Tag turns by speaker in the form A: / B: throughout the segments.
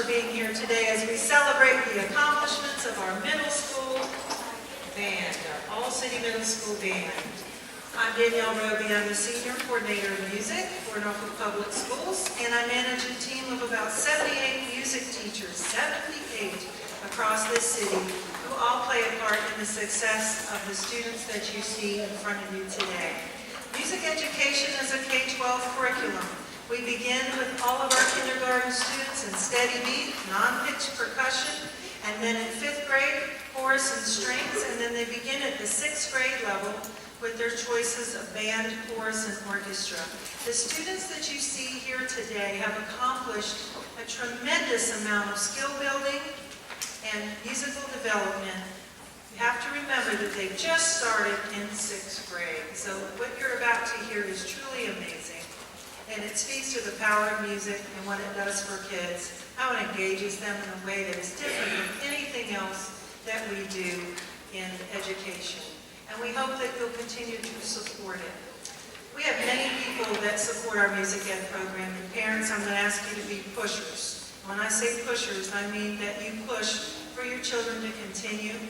A: for being here today as we celebrate the accomplishments of our middle school band, our All-City Middle School Band. I'm Danielle Roby. I'm the Senior Coordinator of Music for Norfolk Public Schools, and I manage a team of about 78 music teachers, 78 across this city, who all play a part in the success of the students that you see in front of you today. Music education is a K-12 curriculum. We begin with all of our kindergarten students in steady beat, non-pitched percussion, and then in 5th grade, chorus and strings, and then they begin at the 6th grade level with their choices of band, chorus, and orchestra. The students that you see here today have accomplished a tremendous amount of skill building and musical development. You have to remember that they've just started in 6th grade, so what you're about to hear is truly amazing. And it speaks to the power of music and what it does for kids, how it engages them in a way that is different than anything else that we do in education. And we hope that you'll continue to support it. We have many people that support our music ed program, and parents, I'm going to ask you to be pushers. When I say pushers, I mean that you push for your children to continue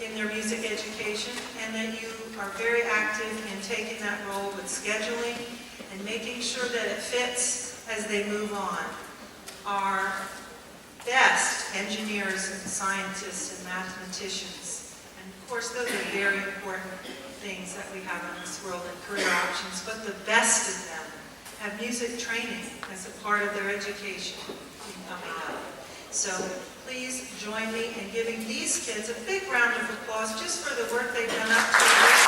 A: in their music education, and that you are very active in taking that role with scheduling and making sure that it fits as they move on. Our best engineers and scientists and mathematicians, and of course those are very important things that we have in this world and career options, but the best of them have music training as a part of their education coming up. So please join me in giving these kids a big round of applause just for the work they've done up to this.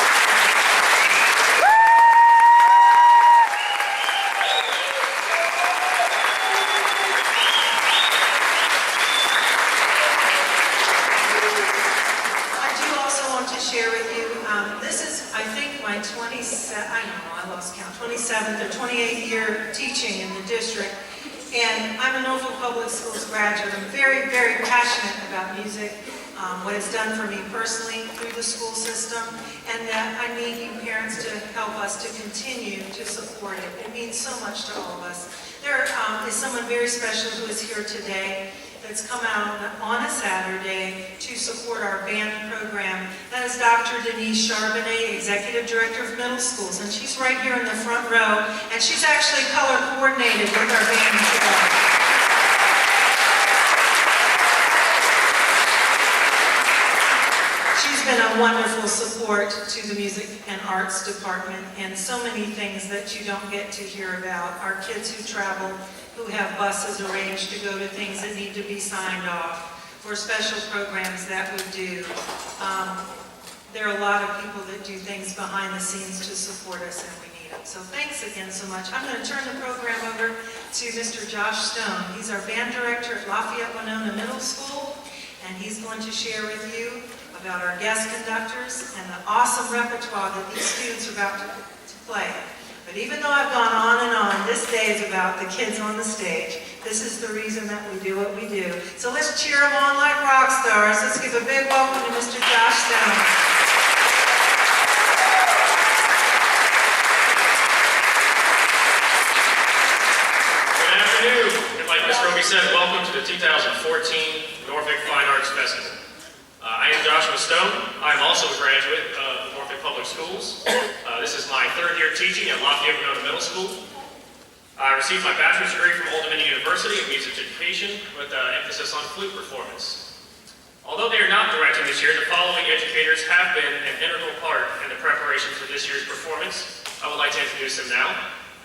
A: This is, I think, my 27th or 28th year teaching in the district, and I'm a Norfolk Public Schools graduate. I'm very, very passionate about music, what it's done for me personally through the school system, and that I need you parents to help us to continue to support it. It means so much to all of us. There is someone very special who is here today that's come out on a Saturday to support our band program. That is Dr. Denise Charbonnet, Executive Director of Middle Schools, and she's right here in the front row, and she's actually color coordinated with our band today. She's been a wonderful support to the Music and Arts Department, and so many things that you don't get to hear about. Our kids who travel, who have buses arranged to go to things that need to be signed off, or special programs that we do. There are a lot of people that do things behind the scenes to support us, and we need it. So thanks again so much. I'm going to turn the program over to Mr. Josh Stone. He's our band director at Lafayette Winona Middle School, and he's going to share with you about our guest conductors and the awesome repertoire that these students are about to play. But even though I've gone on and on, this day is about the kids on the stage. This is the reason that we do what we do. So let's cheer them on like rock stars. Let's give a big welcome to Mr. Josh Stone.
B: Good afternoon. And like Ms. Roby said, welcome to the 2014 Norfolk Fine Arts Festival. I am Joshua Stone. I'm also a graduate of Norfolk Public Schools. This is my 3rd year teaching at Lafayette Winona Middle School. I received my bachelor's degree from Old Dominion University in music education with emphasis on flute performance. Although they are not directing this year, the following educators have been an integral part in the preparation for this year's performance. I would like to introduce them now.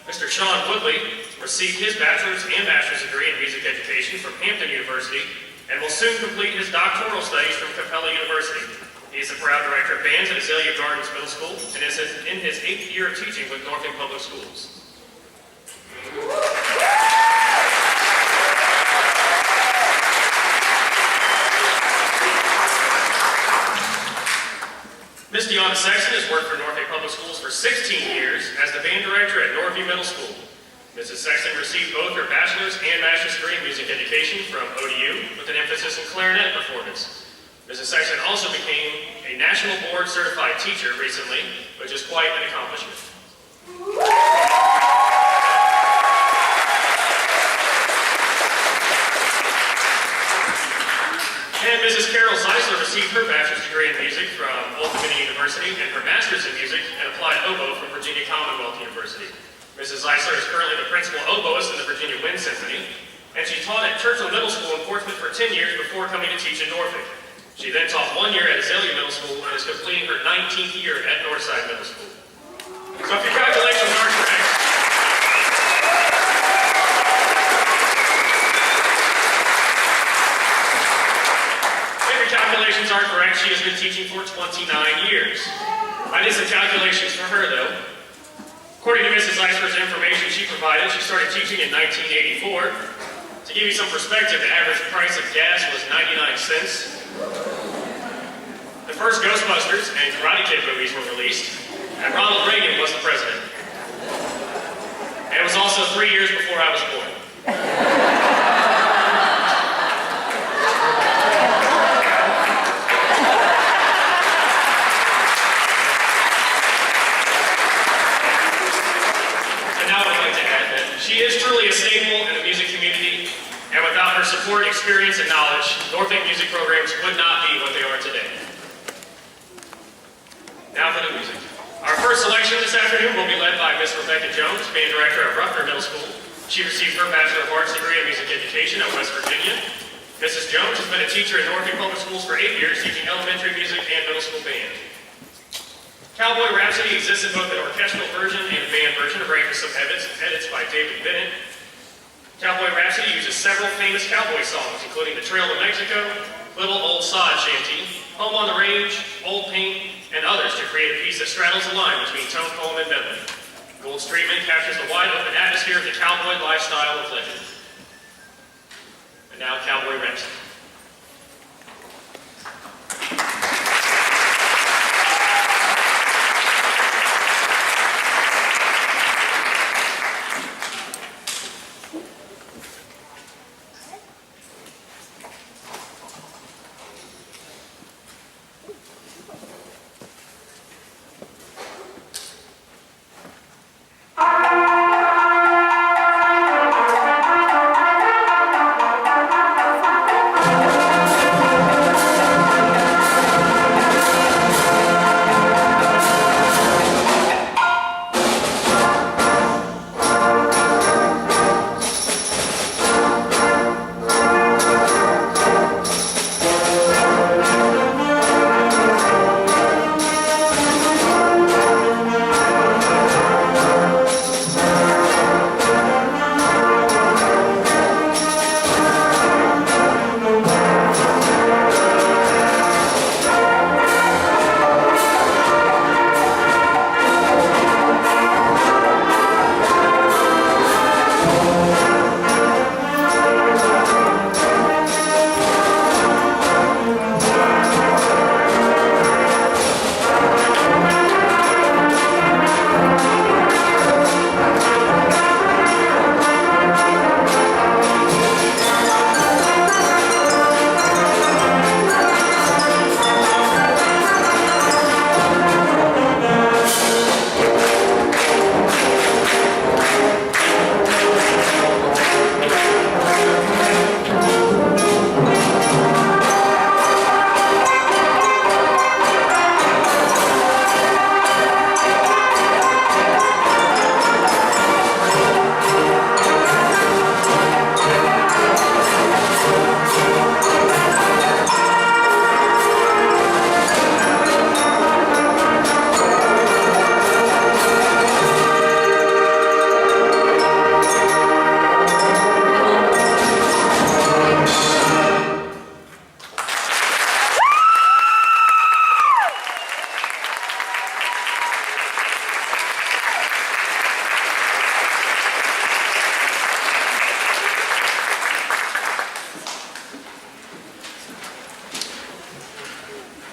B: Mr. Sean Woodley received his bachelor's and master's degree in music education from Hampton University and will soon complete his doctoral studies from Capella University. He is the proud director of bands at Azalea Gardens Middle School and is in his 8th year of teaching with Norfolk Public Schools. Miss Deanna Sexton has worked for Norfolk Public Schools for 16 years as the band director at Norview Middle School. Mrs. Sexton received both her bachelor's and master's degree in music education from ODU with an emphasis in clarinet performance. Mrs. Sexton also became a national board certified teacher recently, which is quite an accomplishment. received her bachelor's degree in music from Old Dominion University and her master's in music and applied oboe from Virginia Commonwealth University. Mrs. Zeisler is currently the principal oboist in the Virginia Wind Symphony, and she taught at Churchill Middle School in Portsmouth for 10 years before coming to teach in Norfolk. She then taught 1 year at Azalea Middle School and is completing her 19th year at Northside Middle School. So if your calculations are correct, she has been teaching for 29 years. I did some calculations for her, though. According to Mrs. Zeisler's information she provided, she started teaching in 1984. To give you some perspective, the average price of gas was 99 cents. The first Ghostbusters and Karate Kid movies were released, and Ronald Reagan was the president. And it was also 3 years before I was born. She is truly a staple in the music community, and without her support, experience, and knowledge, Norfolk music programs would not be what they are today. Now for the music. Our first selection this afternoon will be led by Miss Rebecca Jones, band director of Ruffner Middle School. She received her Bachelor of Arts degree in Music Education at West Virginia. Mrs. Jones has been a teacher in Norfolk Public Schools for 8 years, teaching elementary music and middle school band. Cowboy Rhapsody exists in both an orchestral version and a band version of Rankin edits by David Bennett. Cowboy Rhapsody uses several famous cowboy songs, including The Trail to Mexico, Little Old Sod Shanty, Home on the Range, Old Paint, and others to create a piece that straddles the line between tone poem and medley. Gould's treatment captures the wide open atmosphere of the cowboy lifestyle of legend. And now Cowboy Rhapsody.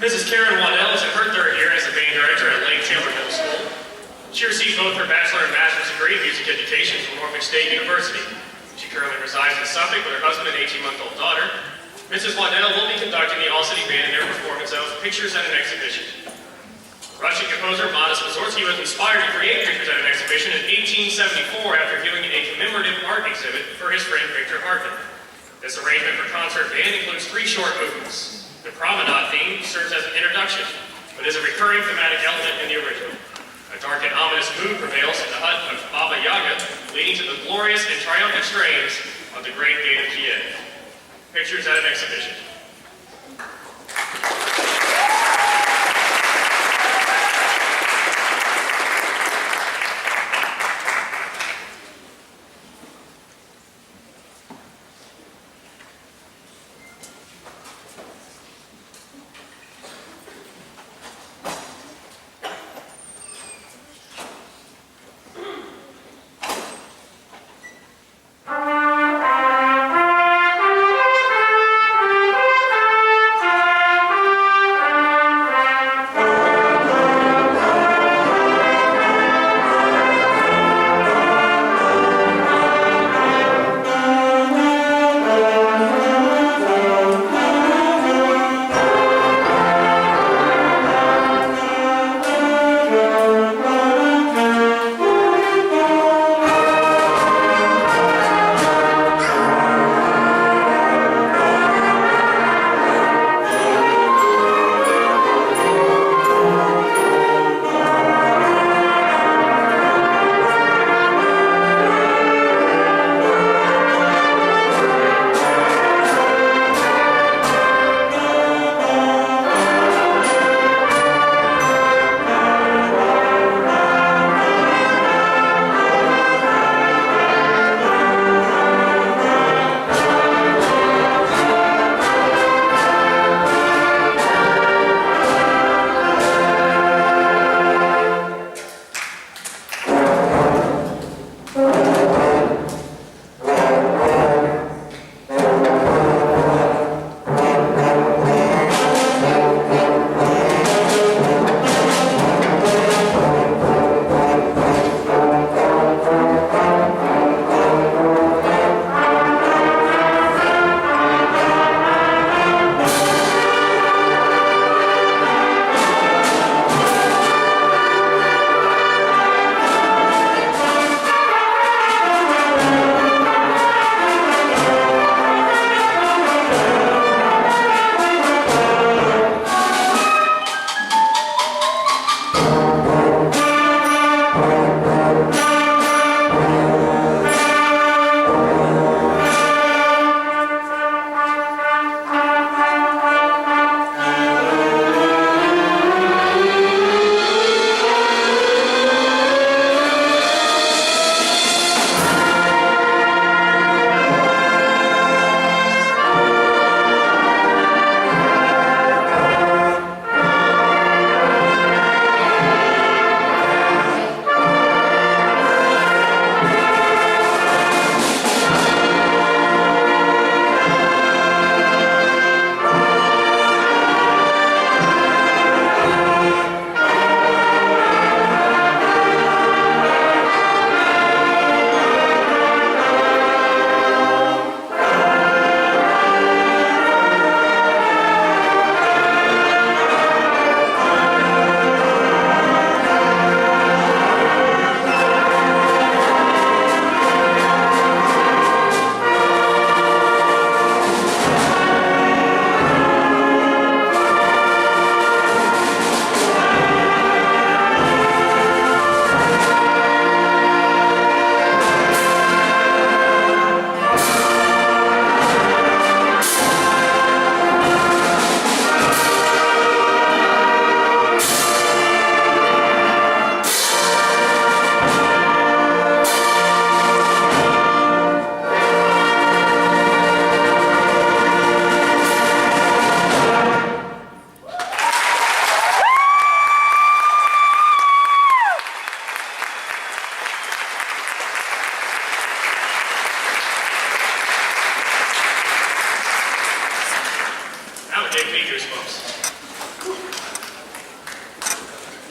B: Mrs. Karen Waddell is in her third year as a band director at Lake Taylor Middle School. She received both her bachelor and master's degree in music education from Norfolk State University. She currently resides in Suffolk with her husband and 18-month-old daughter. Mrs. Waddell will be conducting the All-City Band in their performance of Pictures at an Exhibition. Russian composer Modest Mussorgsky was inspired to create Pictures at an Exhibition in 1874 after viewing a commemorative art exhibit for his friend Victor Hartman. This arrangement for concert band includes 3 short movements. The promenade theme serves as an introduction, but is a recurring thematic element in the original. A dark and ominous mood prevails in the hut of Baba Yaga, leading to the glorious and triumphant strains of the Great Gate of Kiev. Pictures at an exhibition.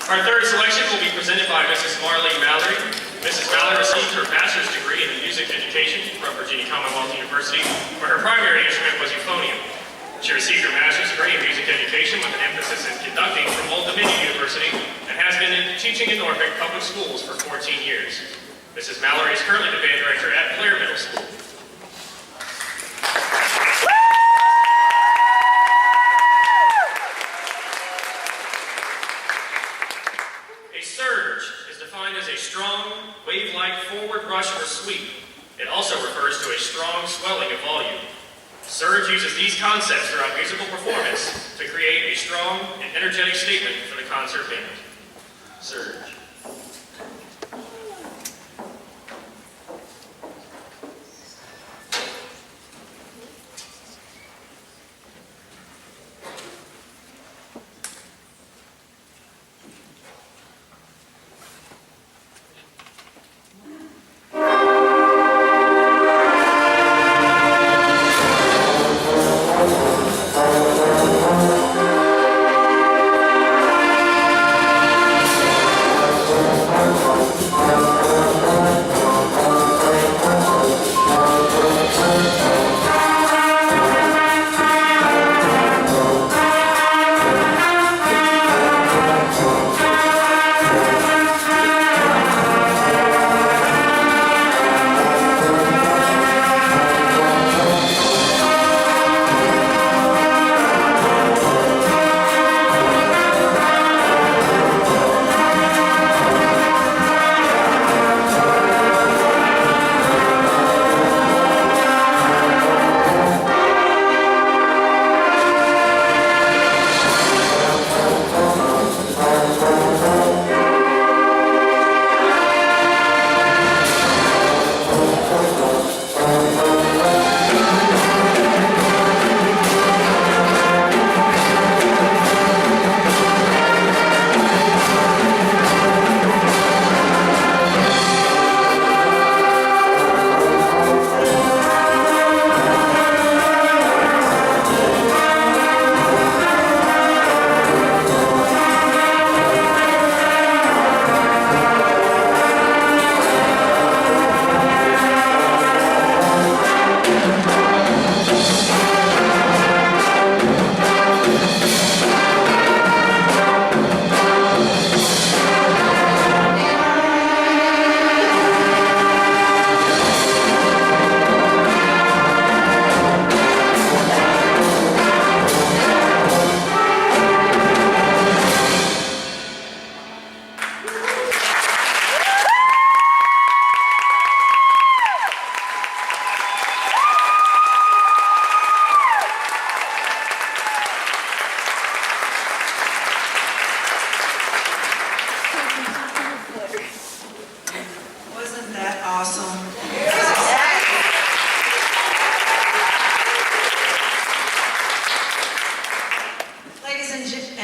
C: Our third selection will be presented by Mrs. Marlene Mallory. Mrs. Mallory received her bachelor's degree in music education from Virginia Commonwealth University, where her primary instrument was euphonium. She received her master's degree in music education with an emphasis in conducting from Old Dominion University and has been teaching in Norfolk Public Schools for 14 years. Mrs. Mallory is currently the band director at Blair Middle School.
B: as a strong, wave-like forward rush or sweep. It also refers to a strong swelling of volume. Surge uses these concepts throughout musical performance to create a strong and energetic statement for the concert band. Surge.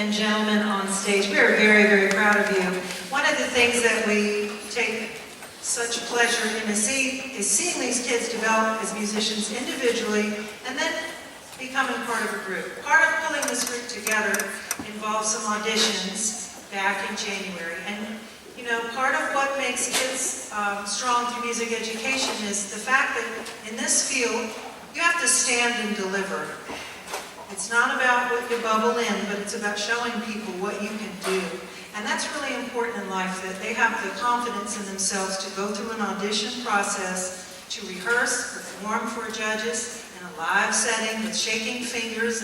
A: and gentlemen on stage, we are very, very proud of you. One of the things that we take such pleasure in is seeing these kids develop as musicians individually and then becoming part of a group. Part of pulling this group together involves some auditions back in January. And you know, part of what makes kids strong through music education is the fact that in this field, you have to stand and deliver. It's not about what you bubble in, but it's about showing people what you can do. And that's really important in life, that they have the confidence in themselves to go through an audition process, to rehearse, perform for judges in a live setting with shaking fingers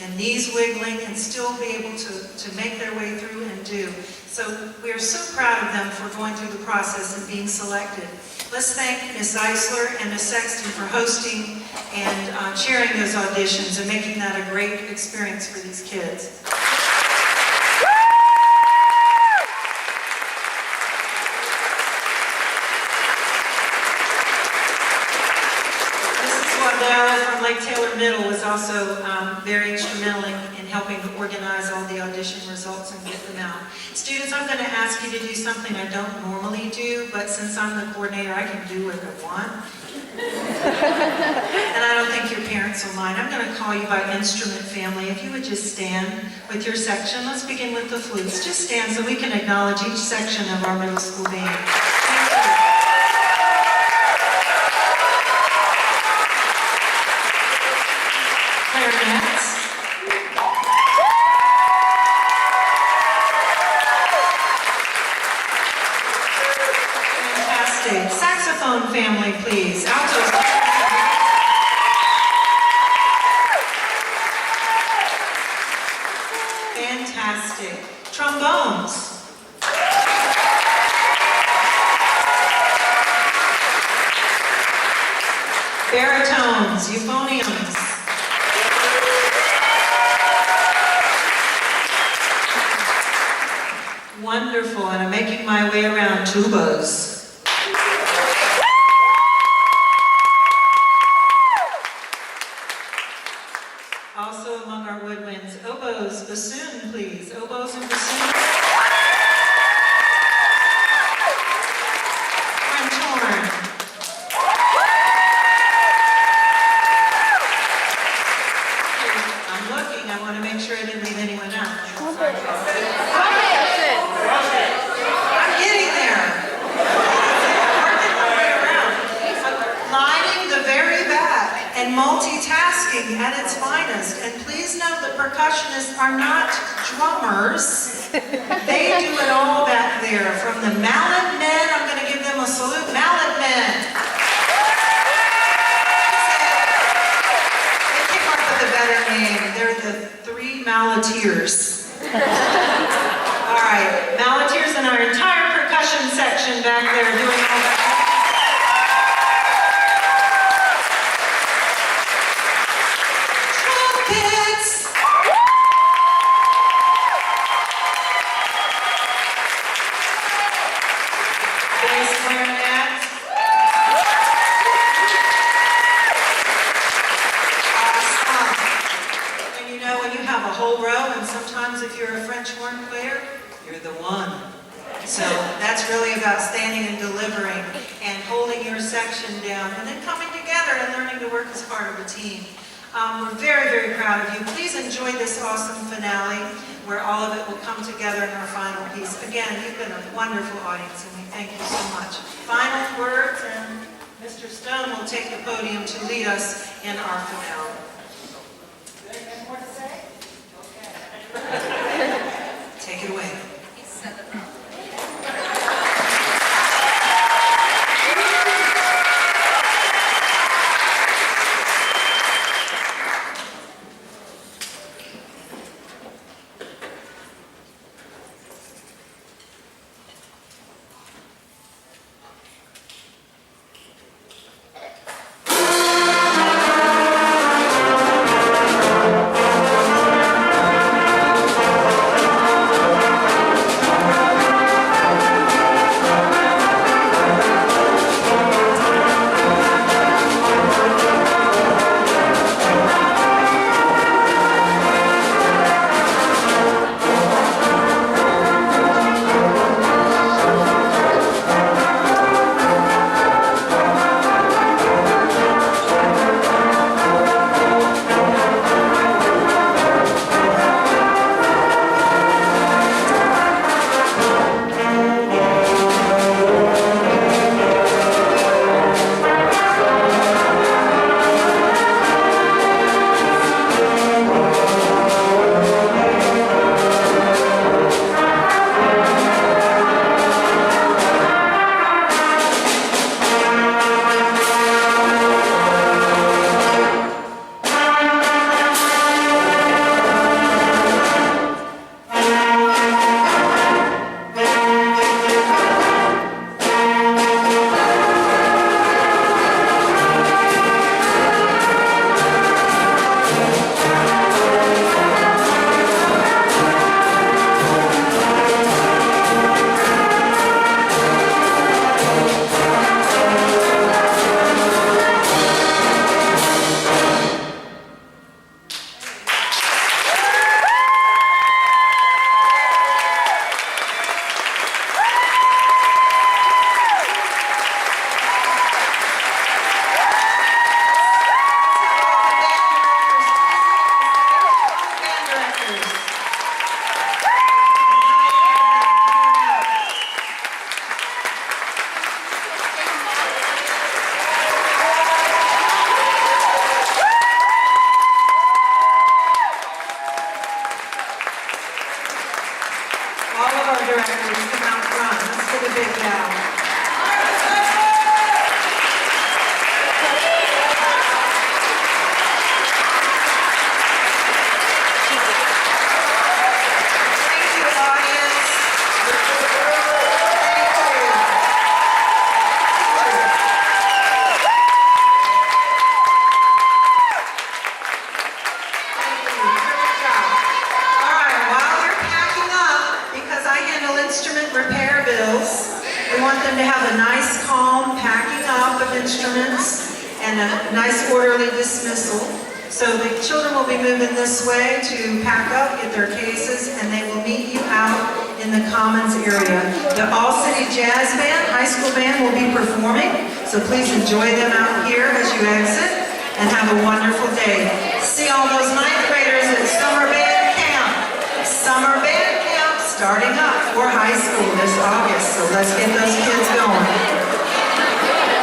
A: and knees wiggling, and still be able to make their way through and do. So we are so proud of them for going through the process and being selected. Let's thank Ms. Eisler and Ms. Sexton for hosting and chairing those auditions and making that a great experience for these kids. Mrs. Waddell from Lake Taylor Middle was also very instrumental in helping to organize all the audition results and get them out. Students, I'm going to ask you to do something I don't normally do, but since I'm the coordinator, I can do what I want. And I don't think your parents will mind. I'm going to call you by instrument family. If you would just stand with your section. Let's begin with the flutes. Just stand so we can acknowledge each section of our middle school band. Thank you. Clarinets. Fantastic. Saxophone family, please. Altos. Fantastic. Trombones. tubas. Also among our woodwinds, oboes, bassoon, please. Oboes and bassoon. French horn. I'm looking, I want to make sure I didn't leave anyone out. I'm getting there. Working my way around. Lining the very back and multitasking at its finest. And please know that percussionists are not drummers. They do it all back there. From the Mallet Men, I'm going to give them a salute. Mallet Men. They came up with a better name. They're the Three Malleteers. All right, Malleteers and our entire percussion section back there doing all that. Trumpets! Bass clarinet. Awesome. And you know, when you have a whole row, and sometimes if you're a French horn player, you're the one. So that's really about standing and delivering and holding your section down and then coming together and learning to work as part of a team. We're very, very proud of you. Please enjoy this awesome finale where all of it will come together in our final piece. Again, you've been a wonderful audience and we thank you so much. Final words, and Mr. Stone will take the podium to lead us in our finale. Anything more to say? Okay. Take it away. want them to have a nice, calm packing up of instruments and a nice orderly dismissal. So the children will be moving this way to pack up, get their cases, and they will meet you out in the Commons area. The All-City Jazz Band, high school band, will be performing, so please enjoy them out here as you exit, and have a wonderful day. See all those ninth graders at Summer Band Camp. Summer Band Camp starting up for high school this August, so let's get those kids going.